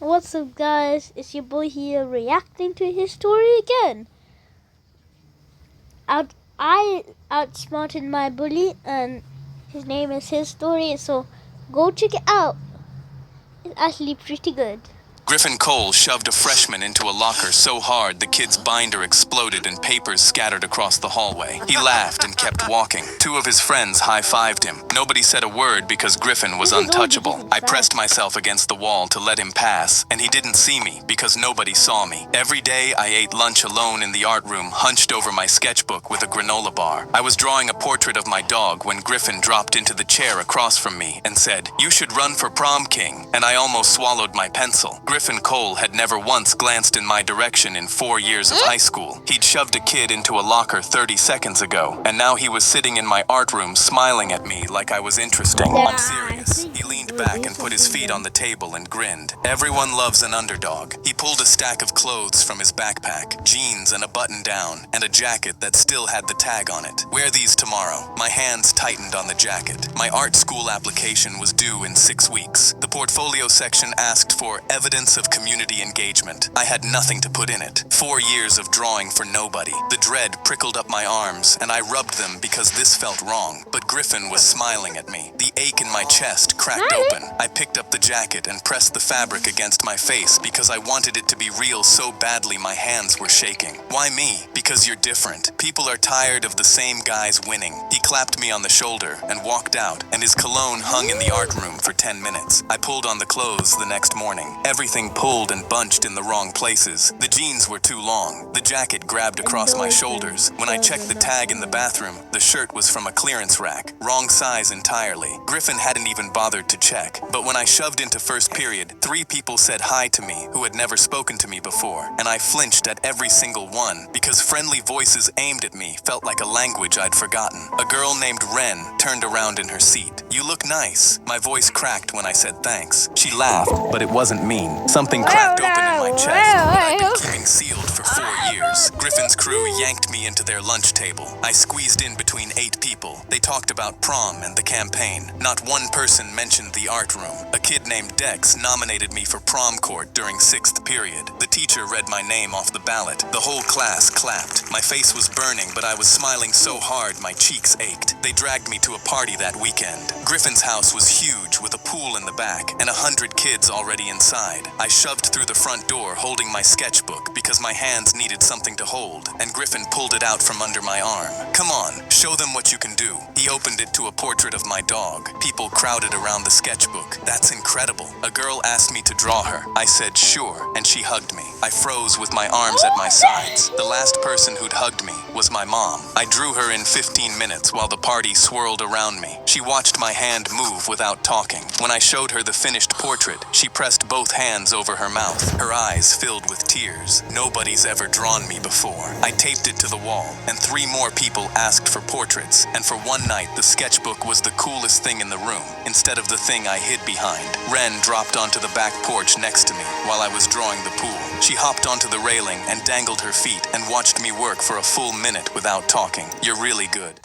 What's up, guys? It's your boy here reacting to his story again. I outsmarted my bully, and his name is His Story, so go check it out. It's actually pretty good. Griffin Cole shoved a freshman into a locker so hard the kid's binder exploded and papers scattered across the hallway. He laughed and kept walking. Two of his friends high-fived him. Nobody said a word because Griffin was untouchable. I pressed myself against the wall to let him pass, and he didn't see me because nobody saw me. Every day I ate lunch alone in the art room, hunched over my sketchbook with a granola bar. I was drawing a portrait of my dog when Griffin dropped into the chair across from me and said, "You should run for prom king," and I almost swallowed my pencil. Griffin Cole had never once glanced in my direction in 4 years of high school. He'd shoved a kid into a locker 30 seconds ago, and now he was sitting in my art room smiling at me like I was interesting. I'm serious. He leaned back and put his feet on the table and grinned. Everyone loves an underdog. He pulled a stack of clothes from his backpack, jeans and a button down, and a jacket that still had the tag on it. "Wear these tomorrow." My hands tightened on the jacket. My art school application was due in 6 weeks. The portfolio section asked for evidence of community engagement. I had nothing to put in it. 4 years of drawing for nobody. The dread prickled up my arms, and I rubbed them because this felt wrong. But Griffin was smiling at me. The ache in my chest cracked open. I picked up the jacket and pressed the fabric against my face because I wanted it to be real so badly my hands were shaking. "Why me?" "Because you're different. People are tired of the same guys winning." He clapped me on the shoulder and walked out, and his cologne hung in the art room for 10 minutes. I pulled on the clothes the next morning. Everything pulled and bunched in the wrong places. The jeans were too long. The jacket grabbed across my shoulders. When I checked the tag in the bathroom, the shirt was from a clearance rack. Wrong size entirely. Griffin hadn't even bothered to check. But when I shoved into first period, 3 people said hi to me who had never spoken to me before, and I flinched at every single one because friendly voices aimed at me felt like a language I'd forgotten. A girl named Ren turned around in her seat. "You look nice." My voice cracked when I said thanks. She laughed, but it wasn't mean. Something cracked open in my chest that I'd been keeping sealed for 4 years. Griffin's crew yanked me into their lunch table. I squeezed in between 8 people. They talked about prom and the campaign. Not one person mentioned the art room. A kid named Dex nominated me for prom court during 6th period. The teacher read my name off the ballot. The whole class clapped. My face was burning, but I was smiling so hard my cheeks ached. They dragged me to a party that weekend. Griffin's house was huge with a pool in the back and 100 kids already inside. I shoved through the front door holding my sketchbook because my hands needed something to hold, and Griffin pulled it out from under my arm. "Come on, show them what you can do." He opened it to a portrait of my dog. People crowded around the sketchbook. "That's incredible." A girl asked me to draw her. I said sure, and she hugged me. I froze with my arms at my sides. The last person who'd hugged me was my mom. I drew her in 15 minutes while the party swirled around me. She watched my hand move without talking. When I showed her the finished portrait, she pressed both hands over her mouth. Her eyes filled with tears. Nobody's ever drawn me before. I taped it to the wall, and 3 more people asked for portraits, and for one night the sketchbook was the coolest thing in the room, instead of the thing I hid behind. Ren dropped onto the back porch next to me while I was drawing the pool. She hopped onto the railing and dangled her feet and watched me work for a full minute without talking. "You're really good."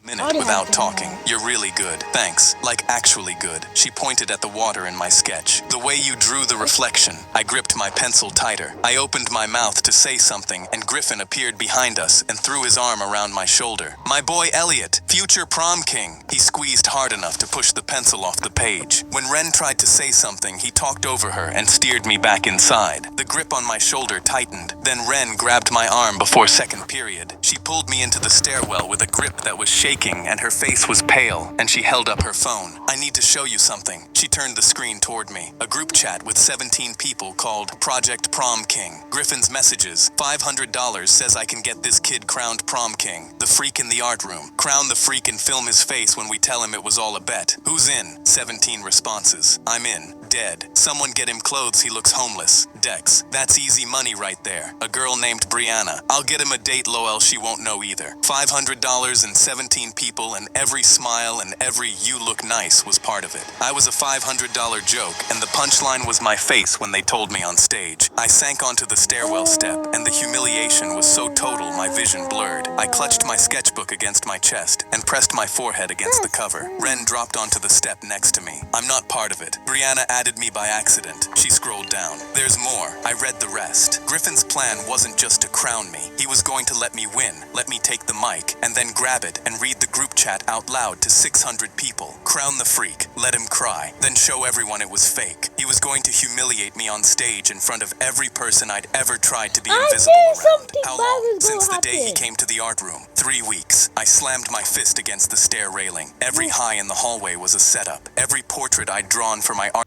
Minute without talking. "You're really good. Thanks. Like actually good." She pointed at the water in my sketch. "The way you drew the reflection." I gripped my pencil tighter. I opened my mouth to say something, and Griffin appeared behind us and threw his arm around my shoulder. "My boy Elliot, future prom king." He squeezed hard enough to push the pencil off the page. When Ren tried to say something, he talked over her and steered me back inside. The grip on my shoulder tightened. Then Ren grabbed my arm before 2nd period. She pulled me into the stairwell with a grip that was shaking, and her face was pale, and she held up her phone. "I need to show you something." She turned the screen toward me. A group chat with 17 people called Project Prom King. Griffin's messages. $500 says I can get this kid crowned prom king. The freak in the art room. Crown the freak and film his face when we tell him it was all a bet. Who's in? 17 responses. I'm in. dead. Someone get him clothes, he looks homeless. Dex, that's easy money right there. A girl named Brianna. I'll get him a date, lol, she won't know either. $500 and 17 people, and every smile and every you look nice was part of it. I was a $500 joke, and the punchline was my face when they told me on stage. I sank onto the stairwell step, and the humiliation was so total my vision blurred. I clutched my sketchbook against my chest and pressed my forehead against the cover. Ren dropped onto the step next to me. I'm not part of it. Brianna added me by accident. She scrolled down. There's more. I read the rest. Griffin's plan wasn't just to crown me. He was going to let me win, let me take the mic, and then grab it and read the group chat out loud to 600 people. Crown the freak, let him cry, then show everyone it was fake. He was going to humiliate me on stage in front of every person I'd ever tried to be invisible around. How long? Since the day he came to the art room. 3 weeks. I slammed my fist against the stair railing. Every high in the hallway was a setup. Every portrait I'd drawn for my art.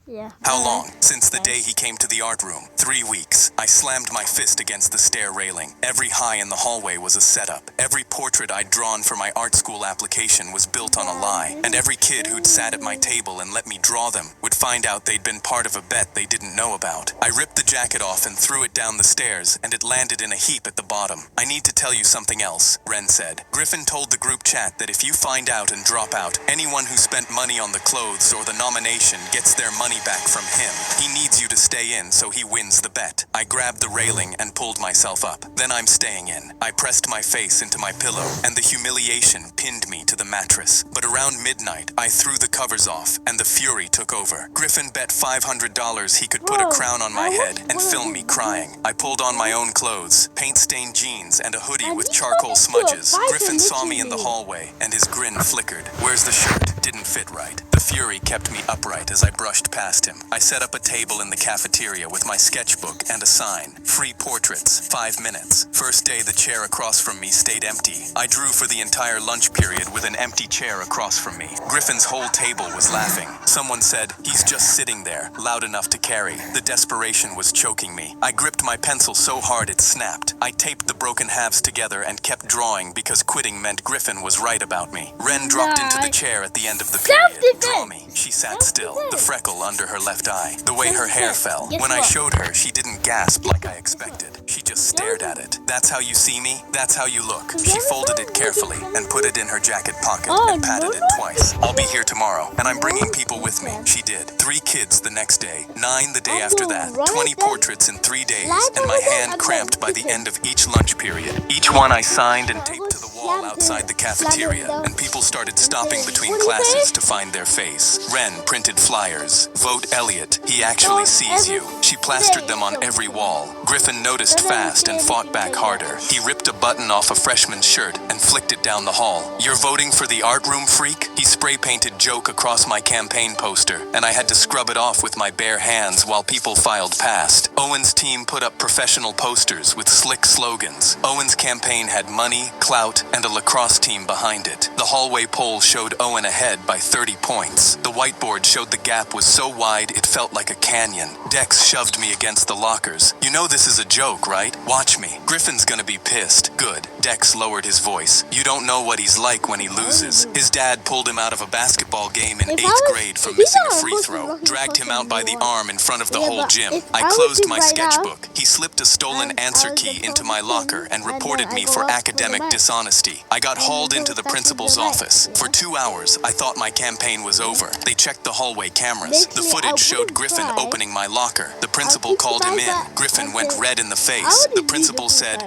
Yeah. How long? Since the day he came to the art room. 3 weeks. I slammed my fist against the stair railing. Every high in the hallway was a setup. Every portrait I'd drawn for my art school application was built on a lie. And every kid who'd sat at my table and let me draw them would find out they'd been part of a bet they didn't know about. I ripped the jacket off and threw it down the stairs, and it landed in a heap at the bottom. I need to tell you something else, Ren said. Griffin told the group chat that if you find out and drop out, anyone who spent money on the clothes or the nomination gets their money back from him. He needs you to stay in so he wins the bet. I grabbed the railing and pulled myself up. Then I'm staying in. I pressed my face into my pillow, and the humiliation pinned me to the mattress. But around midnight, I threw the covers off, and the fury took over. Griffin bet $500 he could put a crown on my head and film me crying. I pulled on my own clothes, paint-stained jeans, and a hoodie with charcoal smudges. Griffin saw me in the hallway, and his grin flickered. Where's the shirt? Didn't fit right. The fury kept me upright as I brushed past him. I set up a table in the cafeteria with my sketchbook and a sign. Free portraits, 5 minutes. First day the chair across from me stayed empty. I drew for the entire lunch period with an empty chair across from me. Griffin's whole table was laughing. Someone said, he's just sitting there, loud enough to carry. The desperation was choking me. I gripped my pencil so hard it snapped. I taped the broken halves together and kept drawing because quitting meant Griffin was right about me. Ren dropped into the chair at the end of the period. Draw me. She sat still, the freckle under her left eye. The way her hair fell. When I showed her, she didn't gasp like I expected. She just stared at it. That's how you see me? That's how you look. She folded it carefully and put it in her jacket pocket and patted it twice. I'll be here tomorrow, and I'm bringing people with me. She did. 3 kids the next day, 9 the day after that, 20 portraits in 3 days, and my hand cramped by the end of each lunch period. Each one I signed and taped to the wall outside the cafeteria, and people started stopping between classes to find their face. Ren printed flyers. Vote Elliot. He actually sees you. She plastered them on every wall. Griffin noticed fast and fought back harder. He ripped a button off a freshman's shirt and flicked it down the hall. You're voting for the art room, freak? He spray-painted joke across my campaign poster, and I had to scrub it off with my bare hands while people filed past. Owen's team put up professional posters with slick slogans. Owen's campaign had money, clout, and a lacrosse team behind it. The hallway poll showed Owen ahead by 30 points. The whiteboard showed the gap was so wide it felt like a canyon. Dex shoved me against the lockers. You know this is a joke, right? Watch me. Griffin's gonna be pissed. Good. Dex lowered his voice. You don't know what he's like when he loses. His dad pulled him out of a basketball game in 8th grade for missing a free throw, dragged him out by the arm in front of the whole gym. I closed my sketchbook. He slipped a stolen answer key into my locker and reported me for academic dishonesty. I got hauled into the principal's office. For 2 hours, I thought my campaign was over. They checked the hallway cameras. The footage showed Griffin opening my locker. The principal called him in. Griffin went red in the face. The principal said,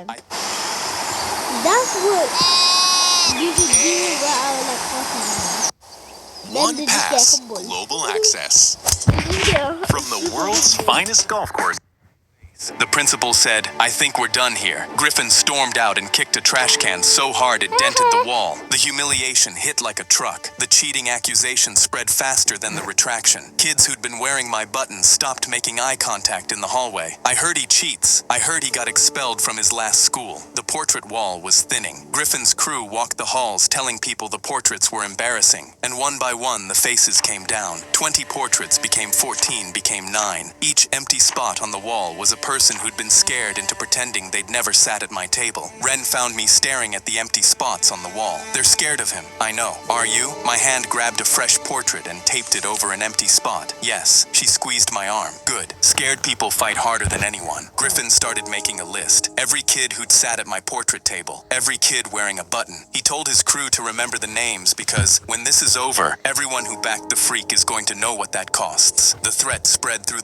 That's what you should do what I was like talking about. 1Pass Global Access. From the world's finest golf course. The principal said, I think we're done here. Griffin stormed out and kicked a trash can so hard it dented the wall. The humiliation hit like a truck. The cheating accusation spread faster than the retraction. Kids who'd been wearing my buttons stopped making eye contact in the hallway. I heard he cheats. I heard he got expelled from his last school. The portrait wall was thinning. Griffin's crew walked the halls telling people the portraits were embarrassing. And one by one, the faces came down. 20 portraits became 14, became 9. Each empty spot on the wall was a person person who'd been scared into pretending they'd never sat at my table. Ren found me staring at the empty spots on the wall. They're scared of him, I know. Are you? My hand grabbed a fresh portrait and taped it over an empty spot. Yes, she squeezed my arm. Good. Scared people fight harder than anyone. Griffin started making a list. Every kid who'd sat at my portrait table. Every kid wearing a button. He told his crew to remember the names because when this is over, everyone who backed the freak is going to know what that costs. The threat spread through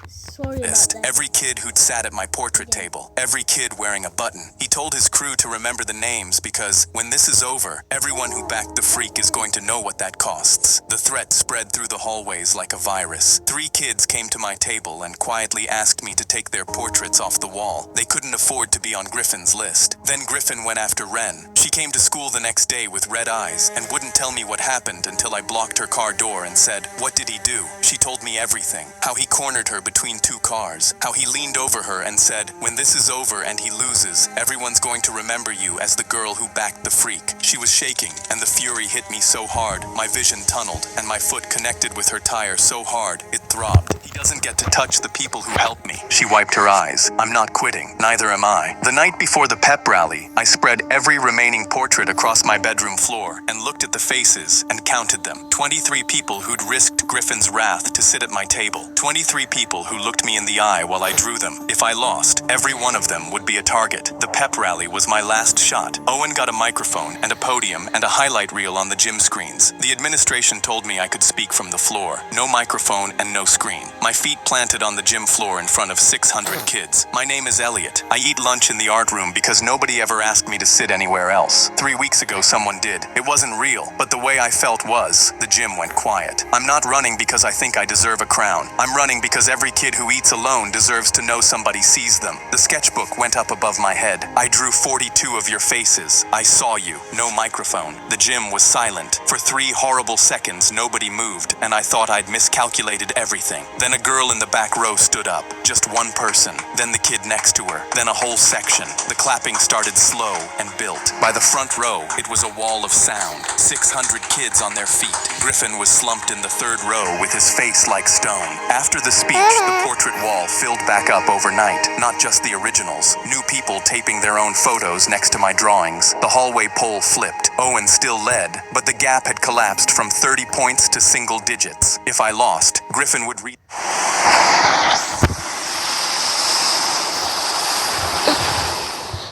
Sorry about list. that. Every kid who'd sat at my portrait table. Every kid wearing a button. He told his crew to remember the names because when this is over, everyone who backed the freak is going to know what that costs. The threat spread through the hallways like a virus. 3 kids came to my table and quietly asked me to take their portraits off the wall. They couldn't afford to be on Griffin's list. Then Griffin went after Ren. She came to school the next day with red eyes and wouldn't tell me what happened until I blocked her car door and said, "What did he do?" She told me everything. How he cornered her between 2 cars. How he leaned over her and said, "When this is over and he loses, everyone's going to remember you as the girl who backed the freak." She was shaking, and the fury hit me so hard, my vision tunneled, and my foot connected with her tire so hard, it throbbed. He doesn't get to touch the people who helped me. She wiped her eyes. I'm not quitting. Neither am I. The night before the pep rally, I spread every remaining portrait across my bedroom floor and looked at the faces and counted them. 23 people who'd risked Griffin's wrath to sit at my table. 23 people who looked me in the eye while I drew them. If I lost, every one of them would be a target. The pep rally was my last shot. Owen got a microphone and a podium and a highlight reel on the gym screens. The administration told me I could speak from the floor. No microphone and no screen. My feet planted on the gym floor in front of 600 kids. My name is Elliot. I eat lunch in the art room because nobody ever asked me to sit anywhere else. 3 weeks ago someone did. It wasn't real, but the way I felt was, the gym went quiet. I'm not running because I think I deserve a crown. I'm running because every kid who eats alone deserves to know somebody sees them. The sketchbook went up above my head. I drew 42 of your faces. I saw you. No microphone. The gym was silent. For 3 horrible seconds, nobody moved, and I thought I'd miscalculated everything. Then a girl in the back row stood up. Just one person. Then the kid next to her. Then a whole section. The clapping started slow and built. By the front row, it was a wall of sound. 600 kids on their feet. Griffin was slumped in the 3rd row with his face like stone. After the speech, the portrait wall filled back up overnight. Not just the originals. New people taping their own photos next to my drawings. The hallway pole flipped. Owen still led, but the gap had collapsed from 30 points to single digits. If I lost, Griffin would read.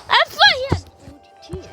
I thought he had 42.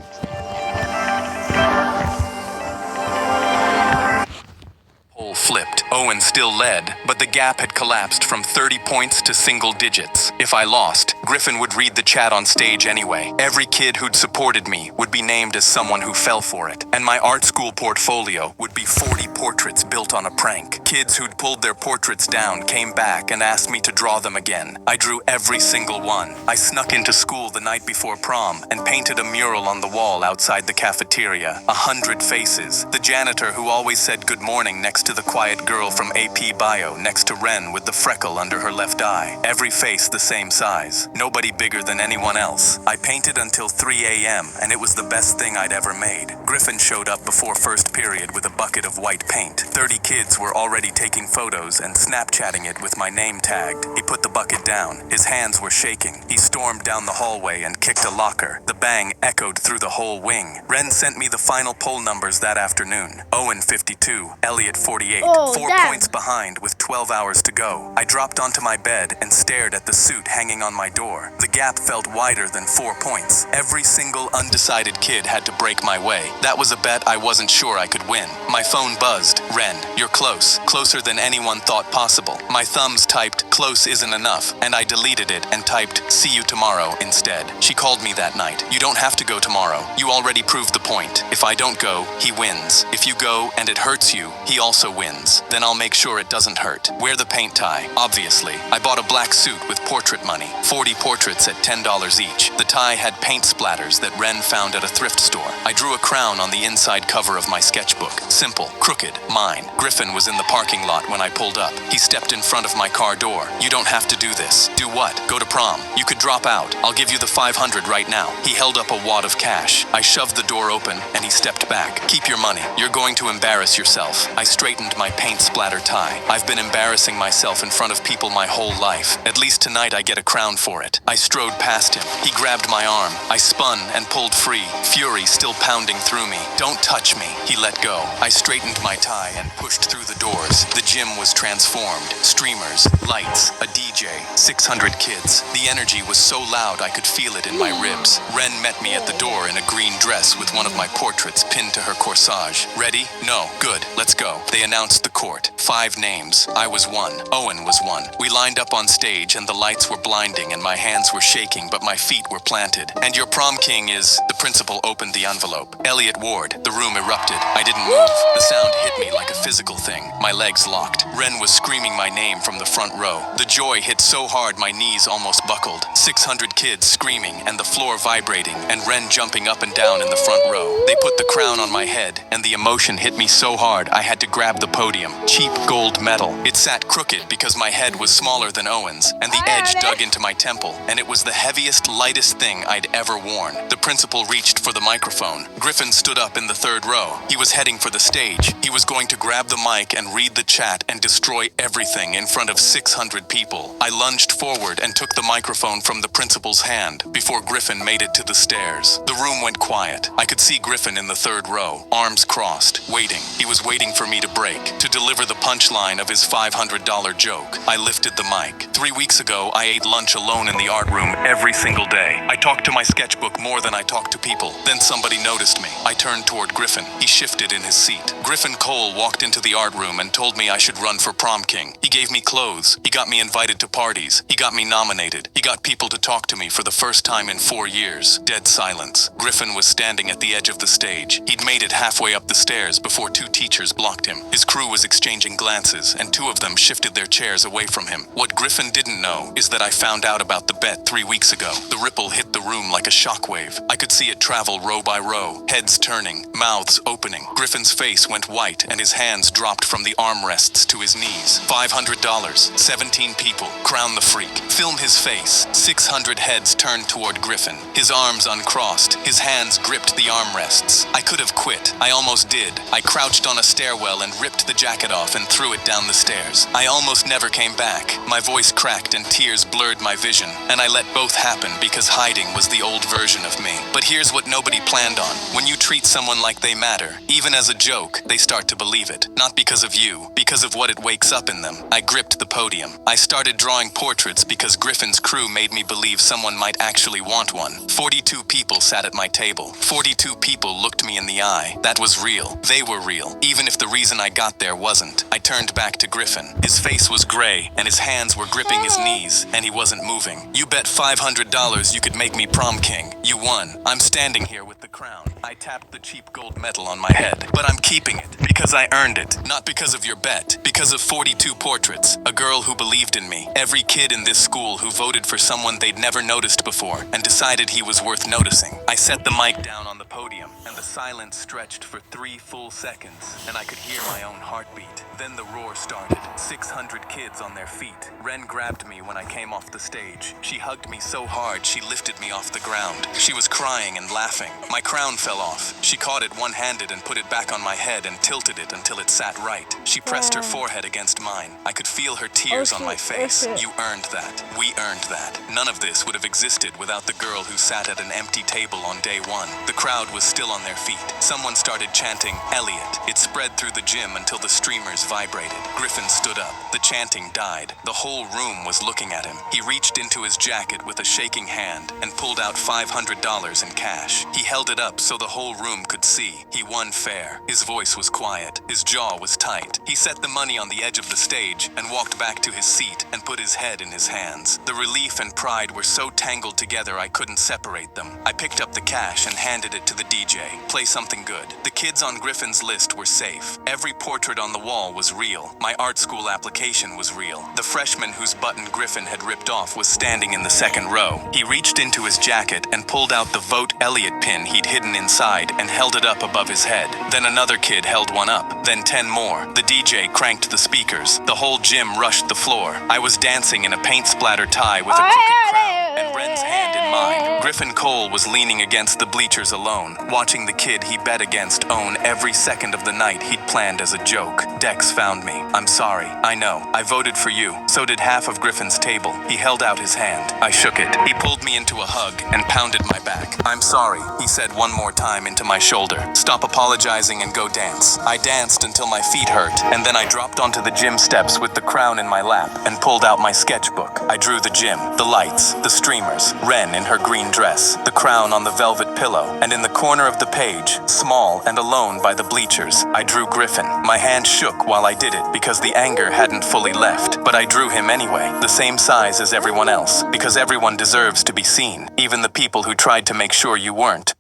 Pole flipped. Owen still led, but the gap had collapsed from 30 points to single digits. If I lost, Griffin would read the chat on stage anyway. Every kid who'd supported me would be named as someone who fell for it. And my art school portfolio would be 40 portraits built on a prank. Kids who'd pulled their portraits down came back and asked me to draw them again. I drew every single one. I snuck into school the night before prom and painted a mural on the wall outside the cafeteria. 100 faces. The janitor who always said good morning next to the quiet girl from AP Bio next to Ren with the freckle under her left eye. Every face the same size. Nobody bigger than anyone else. I painted until 3 a.m. and it was the best thing I'd ever made. Griffin showed up before first period with a bucket of white paint. 30 kids were already taking photos and Snapchatting it with my name tagged. He put the bucket down. His hands were shaking. He stormed down the hallway and kicked a locker. The bang echoed through the whole wing. Ren sent me the final poll numbers that afternoon. Owen 52, Elliot 48, Oh, 4 damn. points behind with 12 hours to go. I dropped onto my bed and stared at the suit hanging on my door. The gap felt wider than 4 points. Every single undecided kid had to break my way. That was a bet I wasn't sure I could win. My phone buzzed. Ren, you're close. Closer than anyone thought possible. My thumbs typed, "Close isn't enough," and I deleted it and typed, "See you tomorrow," instead. She called me that night. "You don't have to go tomorrow. You already proved the point. If I don't go, he wins. If you go and it hurts you, he also wins. Then I'll make sure it doesn't hurt. Wear the paint tie, obviously." I bought a black suit with portrait money. 40 portraits at $10 each. The tie had paint splatters that Ren found at a thrift store. I drew a crown on the inside cover of my sketchbook. Simple, crooked, mine. Griffin was in the parking lot when I pulled up. He stepped in front of my car door. You don't have to do this. Do what? Go to prom. You could drop out. I'll give you the 500 right now. He held up a wad of cash. I shoved the door open and he stepped back. Keep your money. You're going to embarrass yourself. I straightened my paint splatter tie. I've been embarrassing myself in front of people my whole life. At least tonight I get a crown for it. I strode past him. He grabbed my arm. I spun and pulled free, fury still pounding through me. Don't touch me. He let go. I straightened my tie and pushed through the doors. The gym was transformed. Streamers, lights, a DJ, 600 kids. The energy was so loud I could feel it in my ribs. Ren met me at the door in a green dress with one of my portraits pinned to her corsage. Ready? No. Good. Let's go. They announced the court. 5 names. I was one. Owen was one. We lined up on stage and the lights were blinding and my hands were shaking but my feet were planted. And your prom king is... The principal opened the envelope. Elliot Ward. The room erupted. I didn't move. The sound hit me like a physical thing. My legs locked. Ren was screaming my name from the front row. The joy hit so hard my knees almost buckled. 600 kids screaming and the floor vibrating and Ren jumping up and down in the front row. They put the crown on my head and the emotion hit me so hard I had to grab the podium. Cheap gold medal. It sat crooked because my head was smaller than Owen's and the edge dug into my temple and it was the heaviest, lightest thing I'd ever worn. The principal reached for the microphone. Griffin stood up in the third row. He was heading for the stage. He was going to grab the mic and read the chat and destroy everything in front of 600 people. I lunged forward and took the microphone from the principal's hand before Griffin made it to the stairs. The room went quiet. I could see Griffin in the third row, arms crossed, waiting. He was waiting for me to break, to deliver the punchline of his $500 joke. I lifted the mic. 3 weeks ago, I ate lunch alone in the art room every single day. I talked to my sketchbook more than I talked to people. Then somebody noticed me. I turned toward Griffin. He shifted in his seat. Griffin Cole walked into the art room and told me I should run for prom king. He gave me clothes. He got me invited to parties. He got me nominated. He got people to talk to me for the first time in 4 years. Dead silence. Griffin was standing at the edge of the stage. He'd made it halfway up the stairs before 2 teachers blocked him. His crew was exchanging glances, and 2 of them shifted their chairs away from him. What Griffin didn't know is that I found out about the bet 3 weeks ago. The ripple hit the room like a shockwave. I could see it travel row by row, heads turning, mouths opening. Griffin's face went white and his hands dropped from the armrests to his knees. $500, 17 people, crown the freak. Film his face. 600 heads turned toward Griffin. His arms uncrossed, his hands gripped the armrests. I could have quit. I almost did. I crouched on a stairwell and ripped the jacket off and threw it down the stairs. I almost never came back. My voice cracked and tears blurred my vision, and I let both happen because hiding was the old version of me. But here's what nobody planned on. When you treat someone like they matter, even as a joke, they start to believe it. Not because of you, because of what it wakes up in them. I gripped the podium. I started drawing portraits because Griffin's crew made me believe someone might actually want one. 42 people sat at my table. 42 people looked me in the eye. That was real. They were real, even if the reason I got there wasn't. I turned back to Griffin. His face was gray, and his hands were gripping his knees, and he wasn't moving. You bet $500 you could make me prom king. You won. I'm standing here with the crown. I tapped the cheap gold medal on my head, but I'm keeping it because I earned it. Not because of your bet, because of 42 portraits, a girl who believed in me, every kid in this school who voted for someone they'd never noticed before and decided he was worth noticing. I set the mic down on the podium, and the silence stretched for 3 full seconds, and I could hear my own heartbeat. Then the roar started. 600 kids on their feet. Ren grabbed me when I came off the stage. She hugged me so hard she lifted me off the ground. She was crying and laughing. My crown fell off. She caught it one-handed and put it back on my head and tilted it until it sat right. She pressed her forehead against mine. I could feel her tears on my face. You earned that. We earned that. None of this would have existed without the girl who sat at an empty table on day 1. The crowd was still on their feet. Someone started chanting, Elliot. It spread through the gym until the streamers vibrated. Griffin stood up. The chanting died. The whole room was looking at him. He reached into his jacket with a shaking hand and pulled out $500 in cash. He held it up so the whole room could see. He won fair. His voice was quiet. His jaw was tight. He set the money on the edge of the stage and walked back to his seat and put his head in his hands. The relief and pride were so tangled together I couldn't separate them. I picked up the cash and handed it to the DJ. Play something good. The kids on Griffin's list were safe. Every portrait on the wall was real. My art school application was real. The freshman whose button Griffin had ripped off was standing in the second row. He reached into his jacket and pulled out the Vote Elliot pin he'd hidden inside and held it up above his head. head. Then another kid held one up. Then 10 more. The DJ cranked the speakers. The whole gym rushed the floor. I was dancing in a paint-splattered tie with a crooked crown and Ren's hand in mine. Griffin Cole was leaning against the bleachers alone, watching the kid he bet against own every second of the night he'd planned as a joke. Dex found me. I'm sorry. I know. I voted for you. So did half of Griffin's table. He held out his hand. I shook it. He pulled me into a hug and pounded my back. I'm sorry, he said one more time into my shoulder. Stop apologizing and go dance. I danced until my feet hurt, and then I dropped onto the gym steps with the crown in my lap and pulled out my sketchbook. I drew the gym, the lights, the streamers, Ren in her green dress, the crown on the velvet pillow, and in the corner of the page, small and alone by the bleachers, I drew Griffin. My hand shook while I did it because the anger hadn't fully left, but I drew him anyway, the same size as everyone else, because everyone deserves to be seen, even the people who tried to make sure you weren't.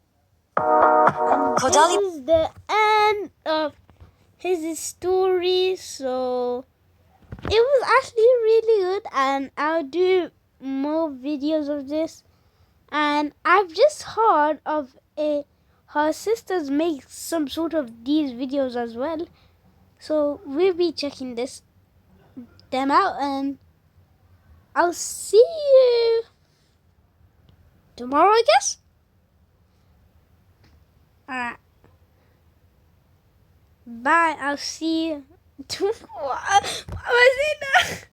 This is the end of his story, so it was actually really good, and I'll do more videos of this. And I've just heard of her sisters make some sort of these videos as well, so we'll be checking them out, and I'll see you tomorrow, I guess. Alright. Bye. I'll see you tomorrow. What was it?